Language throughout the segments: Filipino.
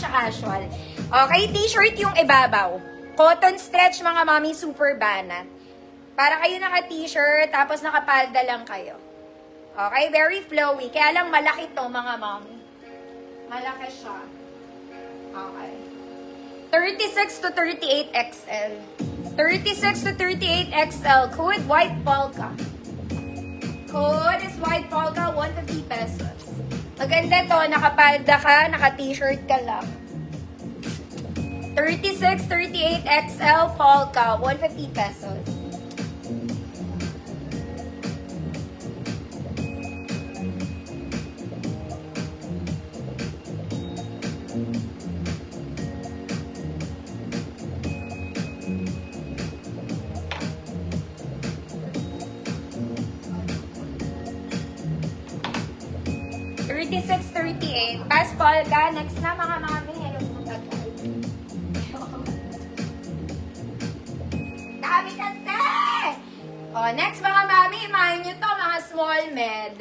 siya casual. Okay, t-shirt yung ibabaw. Cotton stretch mga mami, super banat. Para kayo naka-t-shirt, tapos nakapalda lang kayo. Okay, very flowy. Kaya lang malaki to mga mami. Malaki siya. Okay. 36 to 38 XL. 36 to 38 XL. Code white polka. Code is white polka, 150 pesos. Maganda to, nakapalda ka, naka-t-shirt ka lang. 36, 38 XL polka, 150 pesos. $36.38. Pass polka. Next na mga mami. Ayun mo tagal. Dami kasi! Oh, next mga mami, imahin nyo to, mga small med.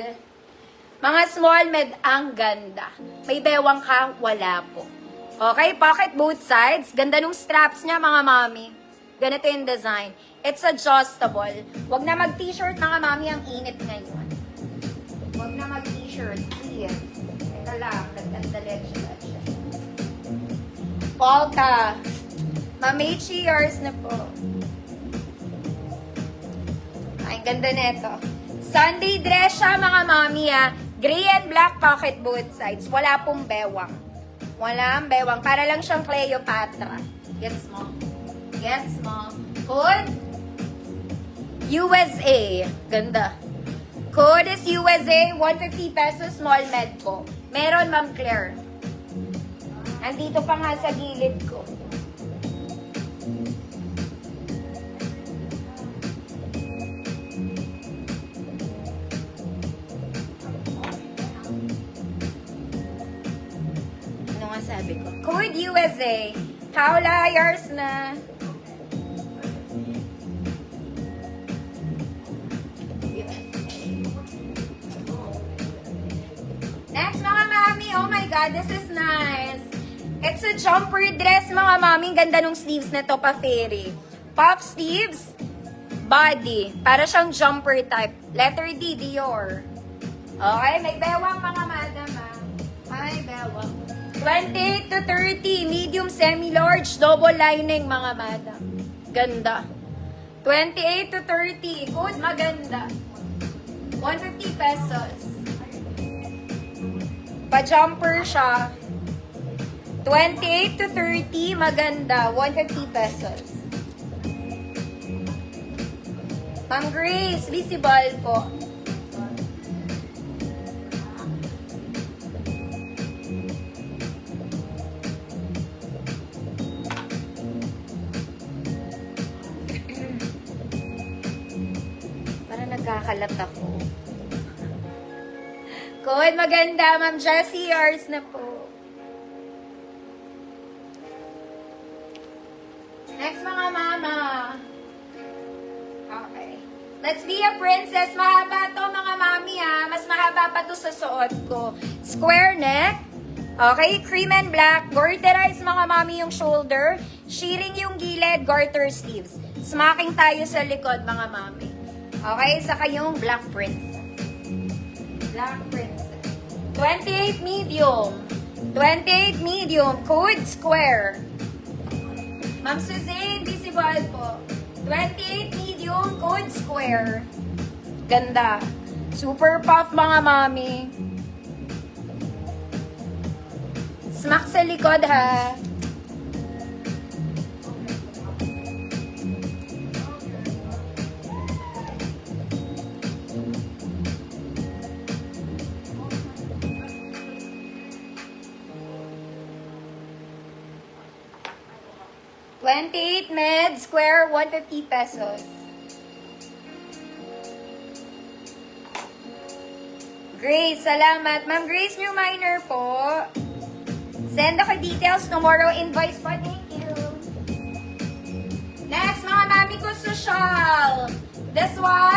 Mga small med, ang ganda. May bewang ka, wala po. Okay, pocket both sides. Ganda nung straps niya mga mami. Ganito yung design. It's adjustable. Huwag na mag-t-shirt mga mami, ang init ngayon. Huwag na mag-t-shirt, please. Ito lang, dagdag-leche-leche. Polka. Mamichi yours na po. Ay, ganda nito. Sunday dress siya, mga mami, ha. Gray and black pocket both sides. Wala pong bewang. Wala ang bewang. Para lang siyang Cleopatra. Gets mo? Gets mo? Code? USA. Ganda. Code is USA, 150 pesos, small med po. Meron, Ma'am Claire. Andito pa nga sa gilid ko. Ano nga sabi ko? Code USA. Howlayers na. Next, mga mami, oh my God, this is nice. It's a jumper dress, mga mami. Ganda nung sleeves na to, pa-fairy. Puff sleeves, body. Para siyang jumper type. Letter D, Dior. Okay, may bewang, mga madam, ha. May bewang. 28 to 30, medium, semi-large, double lining, mga madam. Ganda. 28 to 30, good, maganda. 150 pesos. Pa-jumper siya. 28 to 30, maganda. 150 pesos. Ma'am Grace, visible po. Para nagkakalat ako. Good, maganda. Ma'am Jessie, yours na po. Next, mga mama. Okay. Let's be a princess. Mahaba to, mga mami, ha. Mas mahaba pa to sa suot ko. Square neck. Okay, cream and black. Garterize, mga mami, yung shoulder. Shearing yung gilid. Garter sleeves. Smacking tayo sa likod, mga mami. Okay, saka yung black princess. Black princess. 28 medium. 28 medium. Code square. Ma'am Suzanne, visible po. 28 medium, code square. Ganda. Super puff, mga mami. Smack sa likod, ha. $28 med, square, 150 pesos. Grace, salamat. Ma'am Grace, new minor po. Send ako details tomorrow. Invoice po. Thank you. Next, mga mami ko social. This one.